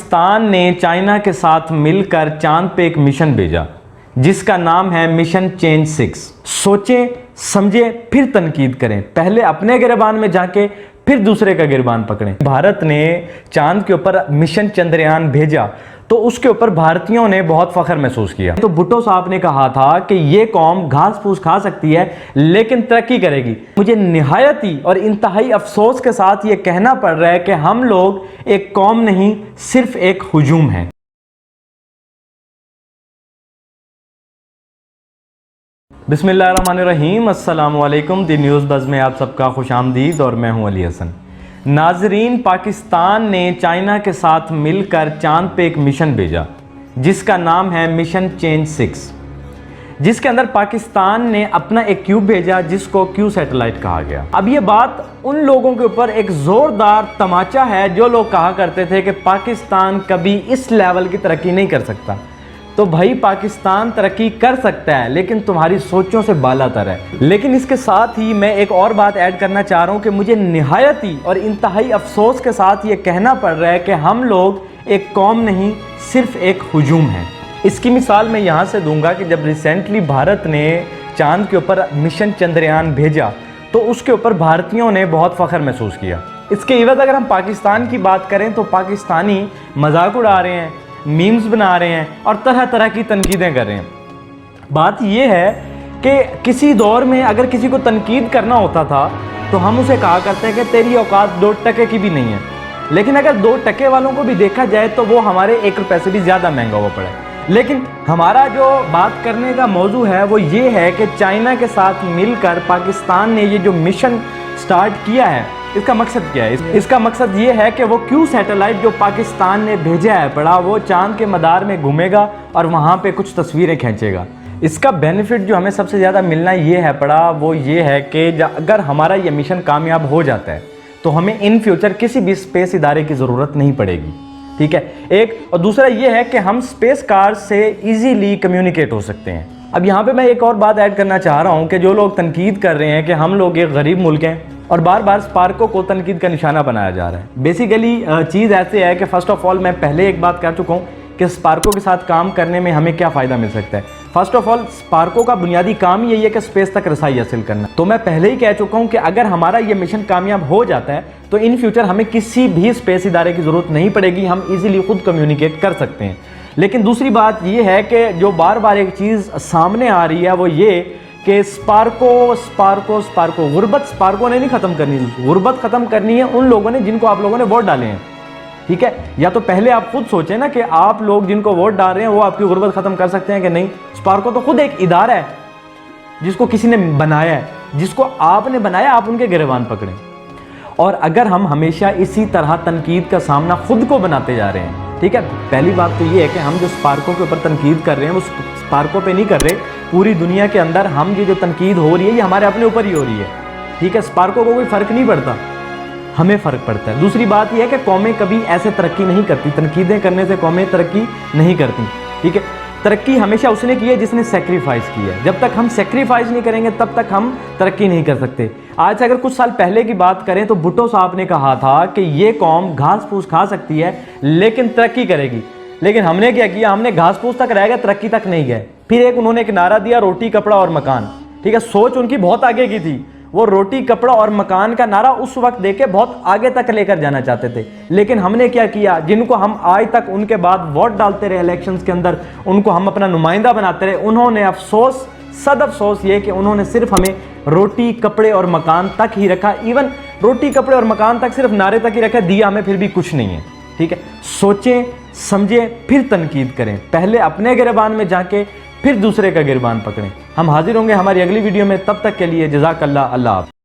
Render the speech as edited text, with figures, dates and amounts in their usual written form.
पाकिस्तान ने चाइना के साथ मिलकर चांद पे एक मिशन भेजा जिसका नाम है मिशन चेंज 6। सोचें, समझें, फिर तनकीद करें। पहले अपने गिरबान में जाके फिर दूसरे का गिरबान पकड़ें। भारत ने चांद के ऊपर मिशन चंद्रयान भेजा तो उसके ऊपर भारतीयों ने बहुत फख्र महसूस किया। तो भुट्टो साहब ने कहा था कि ये कौम घास फूस खा सकती है लेकिन तरक्की करेगी। मुझे निहायत ही और इंतहाई अफसोस के साथ ये कहना पड़ रहा है कि हम लोग एक कौम नहीं, सिर्फ एक हुजूम है। बिस्मिल्लाहिर्रहमानिर्रहीम, अस्सलामु अलैकुम। दी न्यूज़ बज़ में आप सबका खुश आमदीद और मैं हूं अली हसन। नाजरीन, पाकिस्तान ने चाइना के साथ मिलकर चांद पे एक मिशन भेजा जिसका नाम है मिशन चेंज 6, जिसके अंदर पाकिस्तान ने अपना एक क्यूब भेजा जिसको क्यू सैटेलाइट कहा गया। अब ये बात उन लोगों के ऊपर एक ज़ोरदार तमाचा है जो लोग कहा करते थे कि पाकिस्तान कभी इस लेवल की तरक्की नहीं कर सकता। तो भाई, पाकिस्तान तरक्की कर सकता है लेकिन तुम्हारी सोचों से बालातर है। लेकिन इसके साथ ही मैं एक और बात ऐड करना चाह रहा हूँ कि मुझे निहायत ही और इंतहाई अफसोस के साथ ये कहना पड़ रहा है कि हम लोग एक कौम नहीं, सिर्फ एक हुजूम है। इसकी मिसाल मैं यहाँ से दूंगा कि जब रिसेंटली भारत ने चांद के ऊपर मिशन चंद्रयान भेजा तो उसके ऊपर भारतीयों ने बहुत फ़ख्र महसूस किया। इसके एवज अगर हम पाकिस्तान की बात करें तो पाकिस्तानी मजाक उड़ा रहे हैं, मीम्स बना रहे हैं और तरह तरह की तनकीदें कर रहे हैं। बात यह है कि किसी दौर में अगर किसी को तनकीद करना होता था तो हम उसे कहा करते हैं कि तेरी औकात 2 टके की भी नहीं है। लेकिन अगर 2 टके वालों को भी देखा जाए तो वो हमारे 1 रुपये से भी ज़्यादा महंगा हुआ पड़ा है। लेकिन हमारा जो बात करने का मौजू है वो ये है कि चाइना के साथ मिलकर पाकिस्तान ने ये जो मिशन स्टार्ट किया है, इसका मकसद क्या है? इसका मकसद ये है कि वो क्यू सैटेलाइट जो पाकिस्तान ने भेजा है पड़ा, वो चांद के मदार में घूमेगा और वहाँ पे कुछ तस्वीरें खींचेगा। इसका बेनिफिट जो हमें सबसे ज़्यादा मिलना ये है पड़ा, वो ये है कि अगर हमारा ये मिशन कामयाब हो जाता है तो हमें इन फ्यूचर किसी भी स्पेस इदारे की ज़रूरत नहीं पड़ेगी। ठीक है, एक। और दूसरा ये है कि हम स्पेस कार से ईजीली कम्युनिकेट हो सकते हैं। अब यहाँ पे मैं एक और बात ऐड करना चाह रहा हूँ कि जो लोग तनकीद कर रहे हैं कि हम लोग एक गरीब मुल्क हैं और बार बार स्पार्को को तनकीद का निशाना बनाया जा रहा है। बेसिकली चीज़ ऐसे है कि फ़र्स्ट ऑफ ऑल मैं पहले एक बात कह चुका हूँ कि स्पार्को के साथ काम करने में हमें क्या फ़ायदा मिल सकता है। फर्स्ट ऑफ ऑल, स्पार्को का बुनियादी काम यही है कि स्पेस तक रसाई हासिल करना। तो मैं पहले ही कह चुका हूँ कि अगर हमारा ये मिशन कामयाब हो जाता है तो इन फ्यूचर हमें किसी भी स्पेस इदारे की ज़रूरत नहीं पड़ेगी, हम ईजिली खुद कम्युनिकेट कर सकते हैं। लेकिन दूसरी बात ये है कि जो बार बार एक चीज़ सामने आ रही है वो ये कि स्पार्को गुर्बत स्पार्को ने नहीं ख़त्म करनी। गुर्बत ख़त्म करनी है उन लोगों ने जिनको आप लोगों ने वोट डाले हैं। ठीक है, या तो पहले आप खुद सोचें ना कि आप लोग जिनको वोट डाल रहे हैं वो आपकी गुर्बत ख़त्म कर सकते हैं कि नहीं। स्पार्को तो खुद एक इदारा है जिसको किसी ने बनाया है, जिसको आपने बनाया, आप उनके गिरबान पकड़ें। और अगर हम हमेशा इसी तरह तनकीद का सामना खुद को बनाते जा रहे हैं, ठीक है, पहली बात तो ये है कि हम जो स्पार्को के ऊपर तनकीद कर रहे हैं वो स्पार्को पे नहीं कर रहे, पूरी दुनिया के अंदर हम ये जो तनकीद हो रही है ये हमारे अपने ऊपर ही हो रही है। ठीक है, स्पार्को को कोई फ़र्क नहीं पड़ता, हमें फ़र्क पड़ता है। दूसरी बात यह है कि कौमें कभी ऐसे तरक्की नहीं करती, तनकीदें करने से कौमें तरक्की नहीं करती। ठीक है, तरक्की हमेशा उसने की है जिसने सेक्रीफाइस की है। जब तक हम सेक्रीफाइस नहीं करेंगे तब तक हम तरक्की नहीं कर सकते। आज से अगर कुछ साल पहले की बात करें तो भुट्टो साहब ने कहा था कि ये कौम घास फूस खा सकती है लेकिन तरक्की करेगी। लेकिन हमने क्या किया, हमने घास फूस तक रह गए, तरक्की तक नहीं गए। फिर एक उन्होंने एक नारा दिया, रोटी कपड़ा और मकान। ठीक है, सोच उनकी बहुत आगे की थी, वो रोटी कपड़ा और मकान का नारा उस वक्त देके बहुत आगे तक लेकर जाना चाहते थे। लेकिन हमने क्या किया, जिनको हम आज तक उनके बाद वोट डालते रहे इलेक्शंस के अंदर, उनको हम अपना नुमाइंदा बनाते रहे, उन्होंने अफसोस, सद अफसोस ये कि उन्होंने सिर्फ हमें रोटी कपड़े और मकान तक ही रखा। इवन रोटी कपड़े और मकान तक सिर्फ नारे तक ही रखा, दिया हमें फिर भी कुछ नहीं है। ठीक है, सोचें, समझें, फिर तनकीद करें। पहले अपने गिरबान में जाके फिर दूसरे का गिरबान पकड़ें। हम हाजिर होंगे हमारी अगली वीडियो में, तब तक के लिए जज़ाकल्लाह, अल्लाह हाफ़िज़।